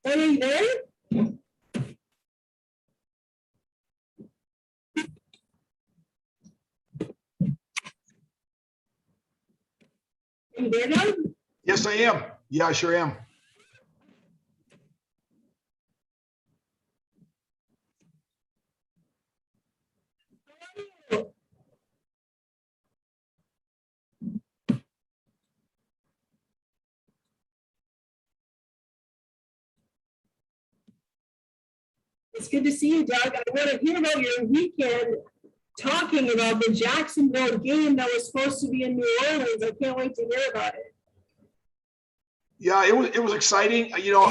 Are you there? Are you there now? Yes, I am. Yeah, I sure am. It's good to see you, Doug. I want to hear about your weekend talking about the Jacksonville game that was supposed to be in New Orleans. I can't wait to hear about it. Yeah, it was exciting. You know,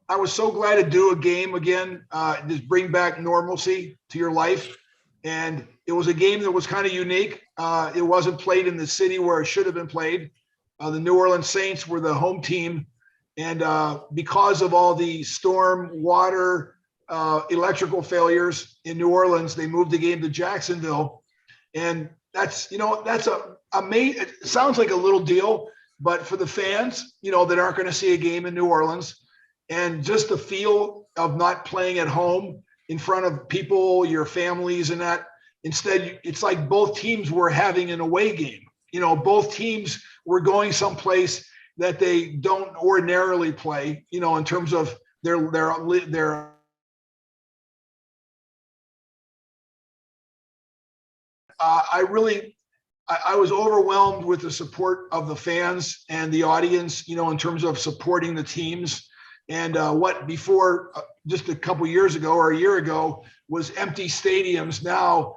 I was so glad to do a game again, just bring back normalcy to your life. And it was a game that was kind of unique. It wasn't played in the city where it should have been played. The New Orleans Saints were the home team. And because of all the storm, water, electrical failures in New Orleans, they moved the game to Jacksonville. And that's amazing. It sounds like a little deal, but for the fans, that aren't going to see a game in New Orleans, and just the feel of not playing at home in front of people, your families, and that, instead, it's like both teams were having an away game. Both teams were going someplace that they don't ordinarily play, in terms of their I was overwhelmed with the support of the fans and the audience, in terms of supporting the teams. And what before just a couple years ago or a year ago was empty stadiums. Now,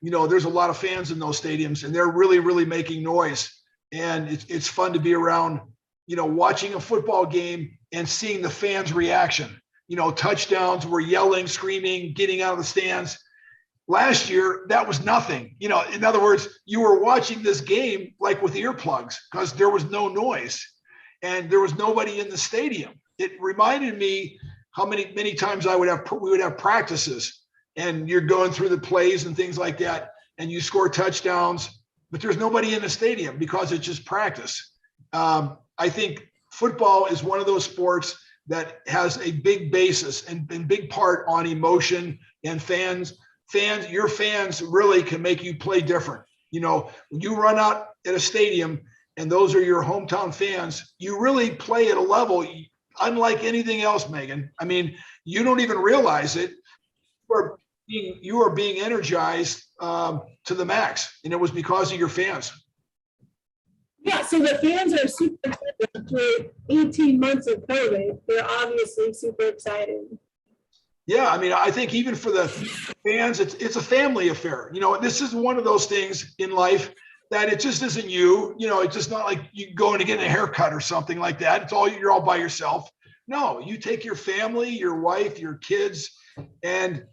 there's a lot of fans in those stadiums, and they're really, really making noise. And it's fun to be around, watching a football game and seeing the fans' reaction. Touchdowns, we're yelling, screaming, getting out of the stands. Last year, that was nothing. In other words, you were watching this game like with earplugs because there was no noise and there was nobody in the stadium. It reminded me how many times we would have practices, and you're going through the plays and things like that, and you score touchdowns, but there's nobody in the stadium because it's just practice. I think football is one of those sports that has a big basis and big part on emotion, and your fans really can make you play different. When you run out at a stadium and those are your hometown fans, you really play at a level unlike anything else, Megan. I mean, you don't even realize it. You are being energized to the max, and it was because of your fans. Yeah, so the fans are super excited after 18 months of COVID. They're obviously super excited. Yeah, I mean, I think even for the fans, it's a family affair. This is one of those things in life that it just isn't you. It's just not like you going to get a haircut or something like that. You're all by yourself. No, you take your family, your wife, your kids, and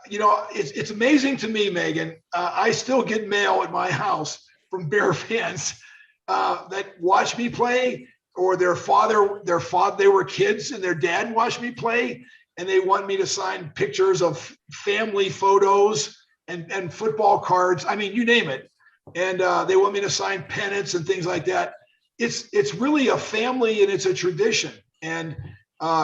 it's amazing to me, Megan. I still get mail at my house from Bear fans that watch me play, or their father, they were kids and their dad watched me play. And they want me to sign pictures of family photos and football cards. I mean, you name it. And they want me to sign pennants and things like that. It's really a family, and it's a tradition. And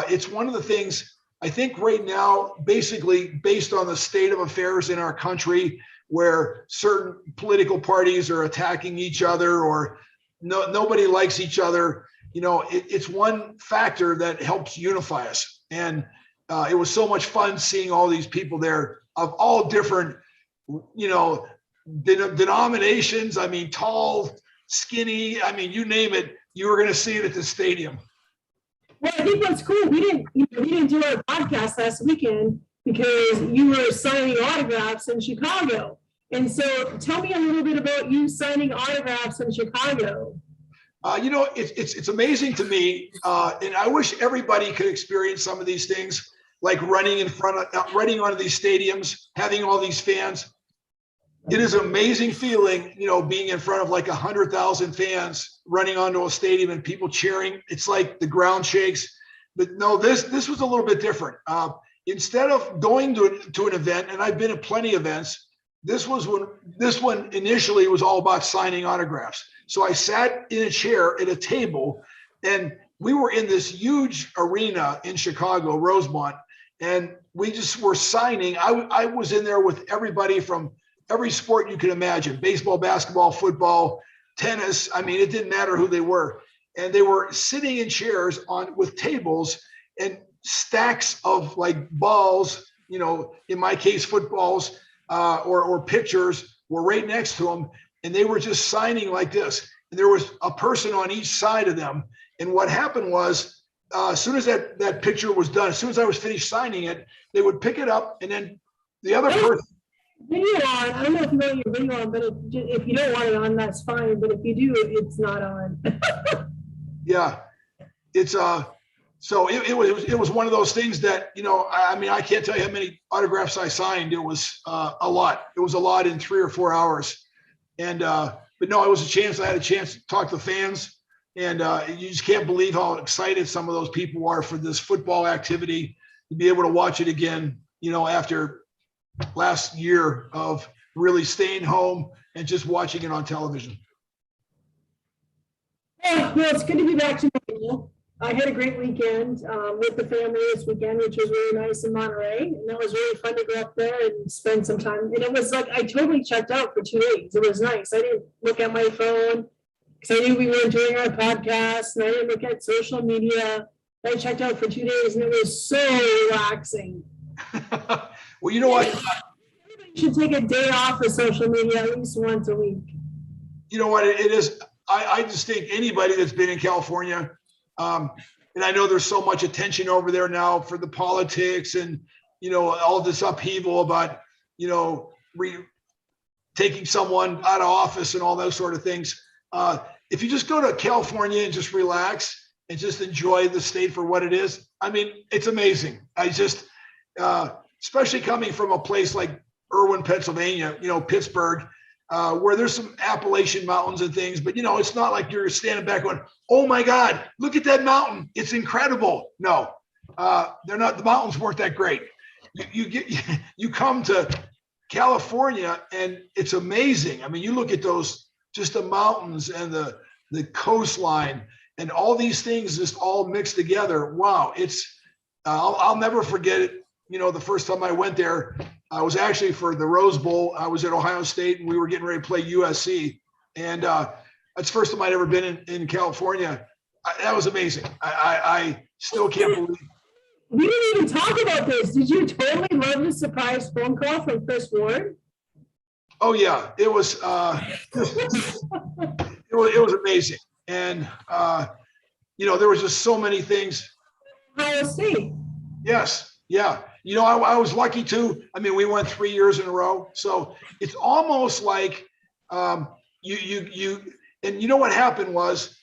it's one of the things I think right now, basically based on the state of affairs in our country, where certain political parties are attacking each other, or nobody likes each other. It's one factor that helps unify us. And it was so much fun seeing all these people there of all different, denominations. I mean, tall, skinny. I mean, you name it, you were going to see it at the stadium. Well, I think what's cool, we didn't do our podcast last weekend because you were signing autographs in Chicago. And so tell me a little bit about you signing autographs in Chicago. It's amazing to me, and I wish everybody could experience some of these things, like running onto these stadiums, having all these fans. It is an amazing feeling, being in front of like 100,000 fans running onto a stadium and people cheering. It's like the ground shakes. But no, this was a little bit different. Instead of going to an event, and I've been at plenty of events, this one initially was all about signing autographs. So I sat in a chair at a table, and we were in this huge arena in Chicago, Rosemont, and we just were signing. I was in there with everybody from every sport you can imagine: baseball, basketball, football, tennis. I mean, it didn't matter who they were. And they were sitting in chairs with tables, and stacks of like balls, in my case, footballs or pitchers were right next to them. And they were just signing like this. And there was a person on each side of them. And what happened was, as soon as that picture was done, as soon as I was finished signing it, they would pick it up, and then the other person. Video on. I don't know if you want your video on, but if you don't want it on, that's fine. But if you do, it's not on. Yeah, it's so it was one of those things that, I mean, I can't tell you how many autographs I signed. It was a lot. It was a lot in 3 or 4 hours. And but no, it was a chance. I had a chance to talk to fans. And you just can't believe how excited some of those people are for this football activity, to be able to watch it again, after last year of really staying home and just watching it on television. Well, it's good to be back to normal. I had a great weekend with the family this weekend, which was really nice in Monterey. And that was really fun to go up there and spend some time. And it was like, I totally checked out for 2 days. It was nice. I didn't look at my phone, because I knew we were doing our podcast, and I didn't look at social media. I checked out for 2 days, and it was so relaxing. Well, you know what? Everybody should take a day off of social media at least once a week. You know what? It is. I just think anybody that's been in California, and I know there's so much attention over there now for the politics and, all this upheaval about, taking someone out of office and all those sort of things. If you just go to California and just relax and just enjoy the state for what it is, I mean, it's amazing. I just, especially coming from a place like Irwin, Pennsylvania, Pittsburgh, where there's some Appalachian mountains and things, but it's not like you're standing back going, "Oh my God, look at that mountain. It's incredible." No, they're not. The mountains weren't that great. You come to California and it's amazing. I mean, you look at those, just the mountains and the coastline and all these things just all mixed together. Wow. It's, I'll never forget it. The first time I went there, I was actually for the Rose Bowl. I was at Ohio State and we were getting ready to play USC. And that's the first time I'd ever been in California. That was amazing. I still can't believe. We didn't even talk about this. Did you totally love the surprise phone call from Chris Ward? Oh yeah, it was it was amazing. And there was just so many things. Ohio State. Yes. Yeah. I was lucky too. I mean, we went 3 years in a row. So it's almost like and what happened was,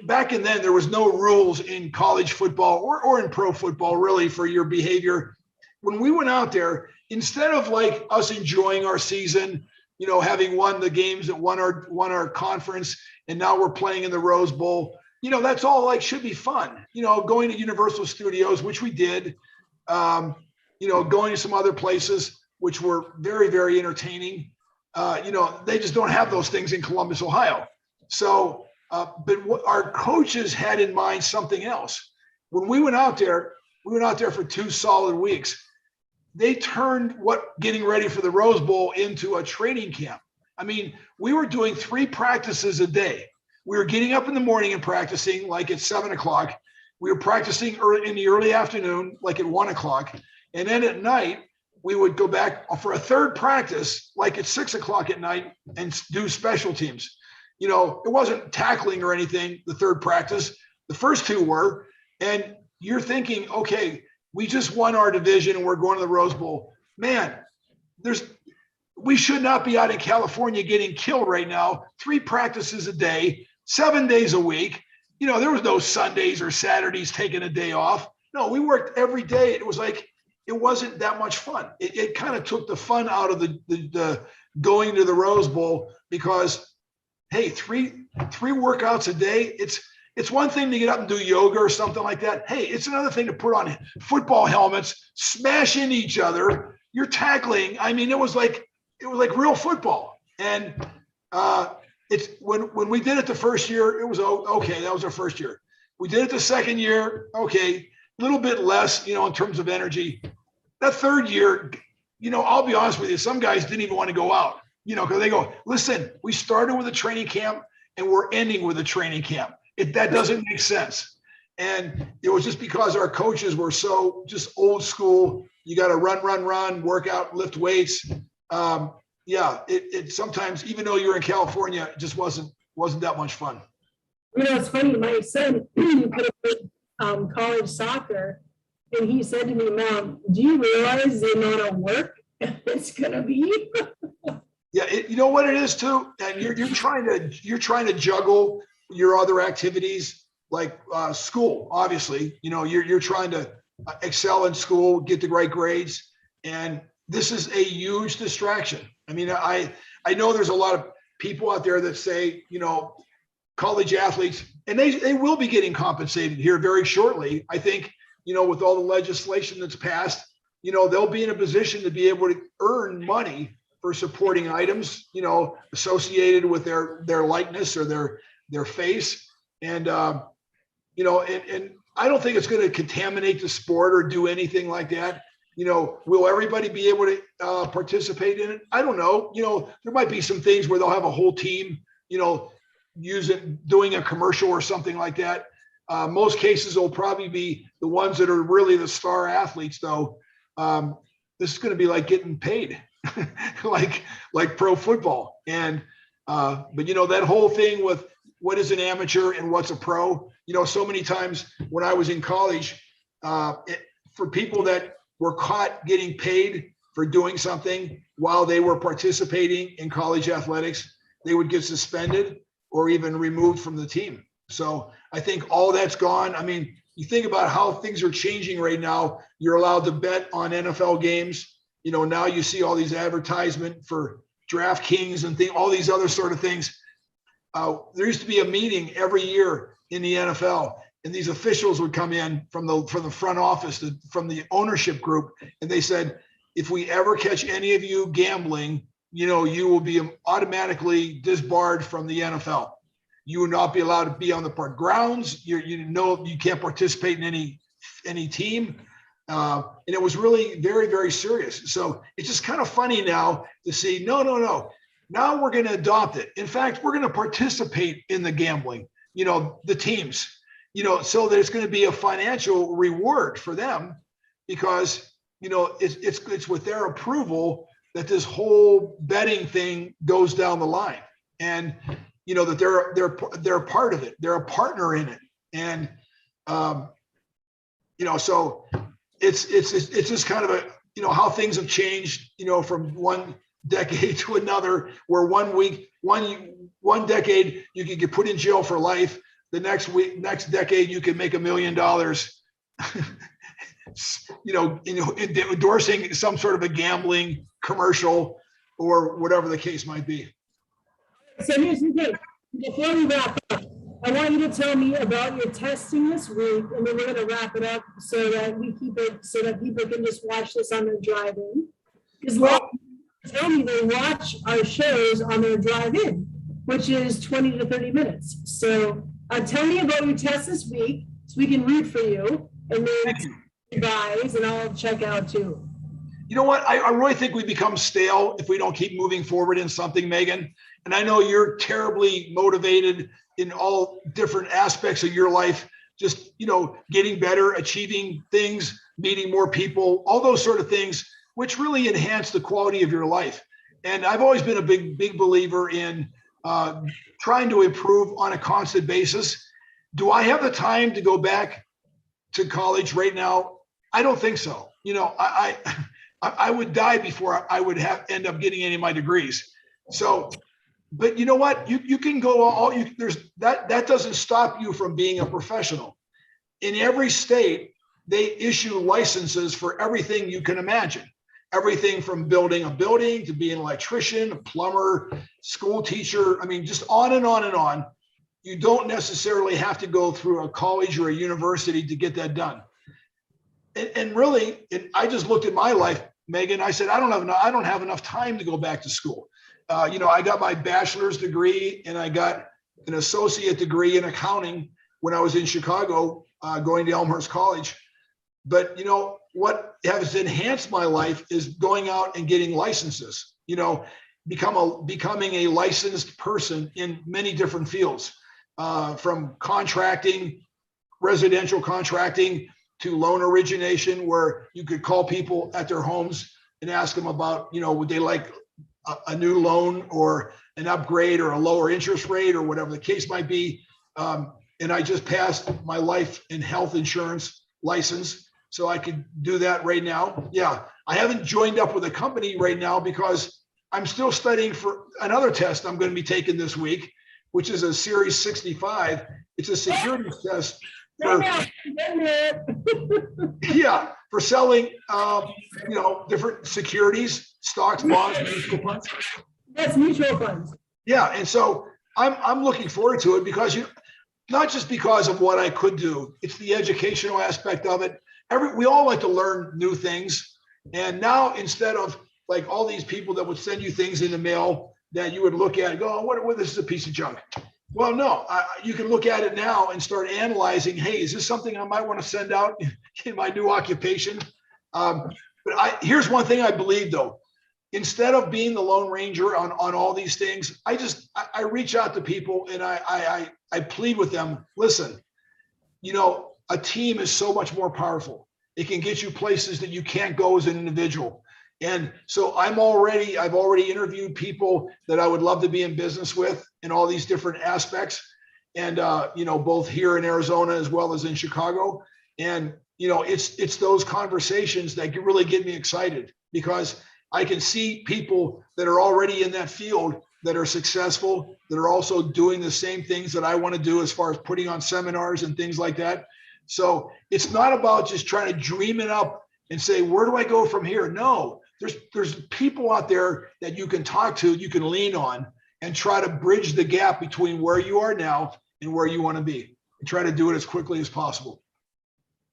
back in then, there was no rules in college football or in pro football really for your behavior. When we went out there, instead of like us enjoying our season, having won the games that won our conference, and now we're playing in the Rose Bowl, that's all like should be fun. Going to Universal Studios, which we did, going to some other places, which were very, very entertaining. They just don't have those things in Columbus, Ohio. So, but what our coaches had in mind something else. When we went out there for 2 solid weeks. They turned getting ready for the Rose Bowl into a training camp. I mean, we were doing 3 practices a day. We were getting up in the morning and practicing like at 7:00. We were practicing in the early afternoon, like at 1:00. And then at night, we would go back for a third practice, like at 6:00 at night, and do special teams. It wasn't tackling or anything, the third practice. The first 2 were, and you're thinking, okay, we just won our division and we're going to the Rose Bowl. Man, we should not be out in California getting killed right now. 3 practices a day, 7 days a week. There was no Sundays or Saturdays taking a day off. No, we worked every day. It was like, it wasn't that much fun. It kind of took the fun out of the going to the Rose Bowl, because, hey, three workouts a day, it's one thing to get up and do yoga or something like that. Hey, it's another thing to put on football helmets, smash into each other. You're tackling. I mean, it was like real football. And it's when we did it the first year, it was okay. That was our first year. We did it the second year. Okay. A little bit less, in terms of energy. That third year, I'll be honest with you, some guys didn't even want to go out, because they go, listen, we started with a training camp and we're ending with a training camp. That doesn't make sense. And it was just because our coaches were so just old school. You got to run, work out, lift weights. It sometimes, even though you're in California, it just wasn't that much fun. It's funny. My son played college soccer, and he said to me, "Mom, do you realize the amount of work it's gonna be?" Yeah, you know what it is too, and you're trying to juggle your other activities like school. Obviously, you're trying to excel in school, get the right grades, and this is a huge distraction. I mean, I know there's a lot of people out there that say, college athletes, and they will be getting compensated here very shortly. I think, with all the legislation that's passed, they'll be in a position to be able to earn money for supporting items, associated with their likeness or their face. And, and I don't think it's going to contaminate the sport or do anything like that. Will everybody be able to participate in it? I don't know. There might be some things where they'll have a whole team, doing a commercial or something like that. Most cases will probably be the ones that are really the star athletes, though. This is going to be like getting paid, like pro football. And but that whole thing with what is an amateur and what's a pro, so many times when I was in college, for people that were caught getting paid for doing something while they were participating in college athletics, they would get suspended or even removed from the team. So I think all that's gone. I mean, you think about how things are changing right now. You're allowed to bet on NFL games. Now you see all these advertisement for DraftKings and all these other sort of things. There used to be a meeting every year in the NFL, and these officials would come in from the front office, from the ownership group, and they said, if we ever catch any of you gambling, you will be automatically disbarred from the NFL. You will not be allowed to be on the park grounds. You can't participate in any team. And it was really very, very serious. So it's just kind of funny now to see, no. Now we're going to adopt it. In fact, we're going to participate in the gambling, the teams, so there's going to be a financial reward for them because, it's with their approval that this whole betting thing goes down the line, and that they're a part of it. They're a partner in it, and so it's just kind of a how things have changed, from one decade to another. Where one decade you could get put in jail for life. The next decade you can make $1 million. Endorsing some sort of a gambling commercial or whatever the case might be. So here's the thing. Before we wrap up, I want you to tell me about your testing this week, and then we're going to wrap it up so that we keep it so that people can just watch this on their drive-in. Because tell me they watch our shows on their drive-in, which is 20 to 30 minutes. So tell me about your test this week so we can root for you, and then you guys, and I'll check out too. You know what? I really think we become stale if we don't keep moving forward in something, Megan. And I know you're terribly motivated in all different aspects of your life, just, getting better, achieving things, meeting more people, all those sort of things, which really enhance the quality of your life. And I've always been a big believer in trying to improve on a constant basis. Do I have the time to go back to college right now? I don't think so. I would die before I would end up getting any of my degrees. So, but you know what? You can go that doesn't stop you from being a professional. In every state, they issue licenses for everything you can imagine. Everything from building a building to being an electrician, a plumber, school teacher. I mean, just on and on and on. You don't necessarily have to go through a college or a university to get that done. And really, I just looked at my life, Megan. I said, I don't have enough time to go back to school. I got my bachelor's degree and I got an associate degree in accounting. when I was in Chicago, going to Elmhurst College. But you know what has enhanced my life is going out and getting licenses. You know, becoming a licensed person in many different fields, from contracting, residential contracting, to loan origination, where you could call people at their homes and ask them about, you know, would they like a new loan or an upgrade or a lower interest rate or whatever the case might be. And I just passed my life and health insurance license, so I could do that right now. Yeah, I haven't joined up with a company right now because I'm still studying for another test I'm going to be taking this week, which is a Series 65. It's a securities test for, yeah, for selling, you know, different securities, stocks, bonds, mutual funds. That's mutual funds. Yeah, and so I'm looking forward to it because not just because of what I could do, it's the educational aspect of it. We all like to learn new things, and now instead of like all these people that would send you things in the mail that you would look at and go, oh, what this is a piece of junk. Well, no, you can look at it now and start analyzing, hey, is this something I might want to send out in my new occupation? But here's one thing I believe, though. Instead of being the Lone Ranger on all these things, I reach out to people and I plead with them, listen, you know, a team is so much more powerful. It can get you places that you can't go as an individual. And so I've already interviewed people that I would love to be in business with in all these different aspects. And, you know, both here in Arizona as well as in Chicago. And, you know, it's those conversations that really get me excited, because I can see people that are already in that field that are successful, that are also doing the same things that I want to do as far as putting on seminars and things like that. So it's not about just trying to dream it up and say, where do I go from here? No, there's people out there that you can talk to, you can lean on, and try to bridge the gap between where you are now and where you want to be, and try to do it as quickly as possible.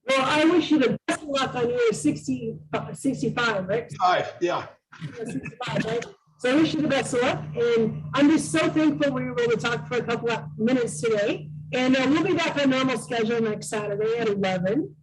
Well, I wish you the best of luck on your 65, right? 5, yeah. 65, right? So I wish you the best of luck. And I'm just so thankful we were able to talk for a couple of minutes today. And we'll be back on normal schedule next Saturday at 11.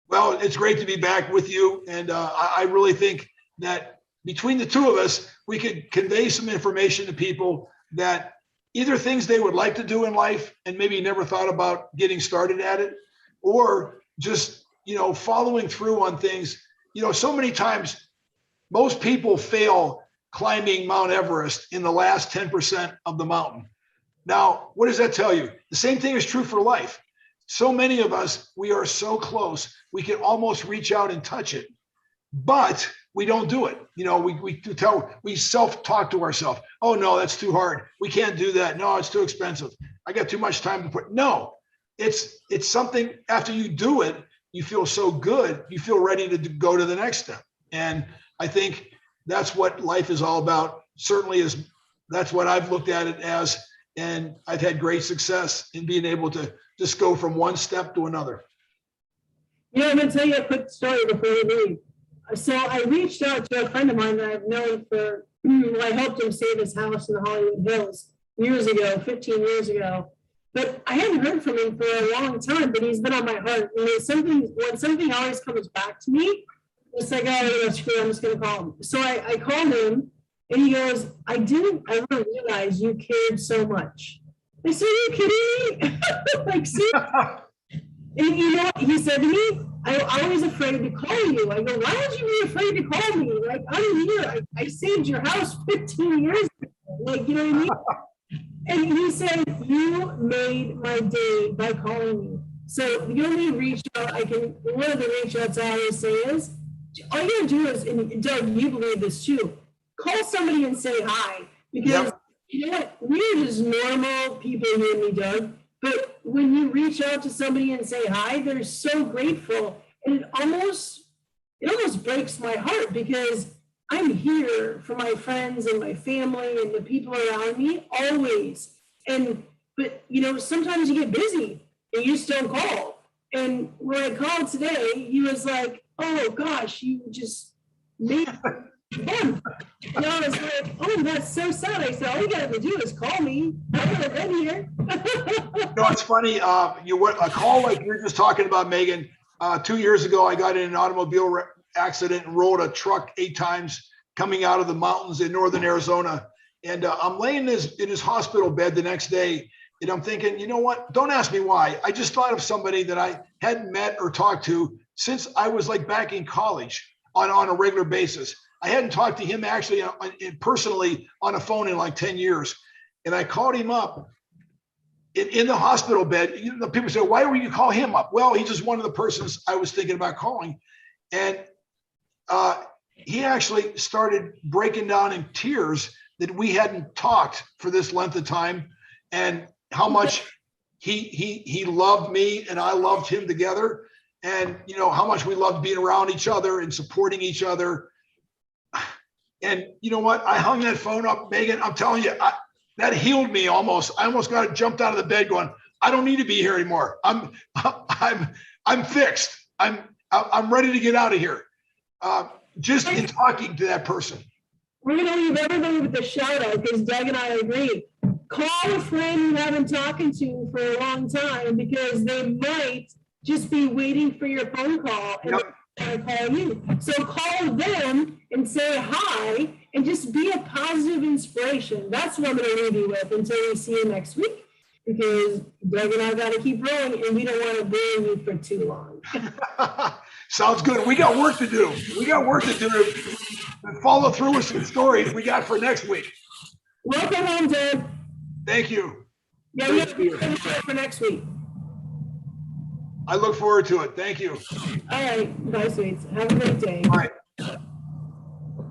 Well, it's great to be back with you. And I really think that between the two of us, we could convey some information to people that either things they would like to do in life and maybe never thought about getting started at it, or just, you know, following through on things. You know, so many times, most people fail climbing Mount Everest in the last 10% of the mountain. Now, what does that tell you? The same thing is true for life. So many of us, we are so close, we can almost reach out and touch it, but we don't do it. You know, we self-talk to ourselves. Oh no, that's too hard. We can't do that. No, it's too expensive. I got too much time to put. No, it's something, after you do it, you feel so good, you feel ready to go to the next step. And I think that's what life is all about. Certainly that's what I've looked at it as. And I've had great success in being able to just go from one step to another. You know, I'm going to tell you a quick story before we leave. So I reached out to a friend of mine that I've known for, well, I helped him save his house in the Hollywood Hills years ago, 15 years ago. But I hadn't heard from him for a long time, but he's been on my heart. And when something always comes back to me, it's like, oh, screw it, I'm just going to call him. So I called him, and he goes, I didn't ever realize you cared so much. I said, are you kidding me? Like, see? And you know what he said to me? I was afraid to call you. I go, why would you be afraid to call me? Like, I'm here. I saved your house 15 years ago. Like, you know what I mean? And he said, you made my day by calling me. So the only reach out one of the reach outs I always say is, all you gotta do is, and Doug, you believe this too, call somebody and say hi. Because you know what? We're just normal people, you and me, Doug. But when you reach out to somebody and say hi, they're so grateful. And it almost breaks my heart, because I'm here for my friends and my family and the people around me always. But you know, sometimes you get busy and you just don't call. And when I called today, he was like, oh gosh, you just made And I was like, oh, that's so sad. I said, all you got to do is call me. I would have been here. No, it's funny. A call like you're just talking about, Megan. 2 years ago, I got in an automobile accident and rolled a truck 8 times coming out of the mountains in northern Arizona. And I'm laying in his hospital bed the next day, and I'm thinking, you know what? Don't ask me why. I just thought of somebody that I hadn't met or talked to since I was like back in college on a regular basis. I hadn't talked to him actually personally on a phone in like 10 years. And I called him up in the hospital bed. You know, people say, why would you call him up? Well, he's just one of the persons I was thinking about calling. And he actually started breaking down in tears that we hadn't talked for this length of time, and how much he loved me and I loved him together, and you know how much we loved being around each other and supporting each other. And you know what? I hung that phone up, Megan. I'm telling you, that healed me almost. I almost got jumped out of the bed going, I don't need to be here anymore. I'm fixed. I'm ready to get out of here. Just in talking to that person. We're going to leave everybody with a shout out because Doug and I agree. Call a friend you haven't talked to for a long time, because they might just be waiting for your phone call and they're going to call you. So call them and say hi and just be a positive inspiration. That's what I'm going to leave you with until we see you next week, because Doug and I got to keep rolling and we don't want to burn you for too long. Sounds good. We got work to do. We got work to do and follow through with some stories we got for next week. Welcome home, Doug. Thank you. Yeah, we have to for next week. I look forward to it. Thank you. All right. Bye, sweets. Have a great day. All right.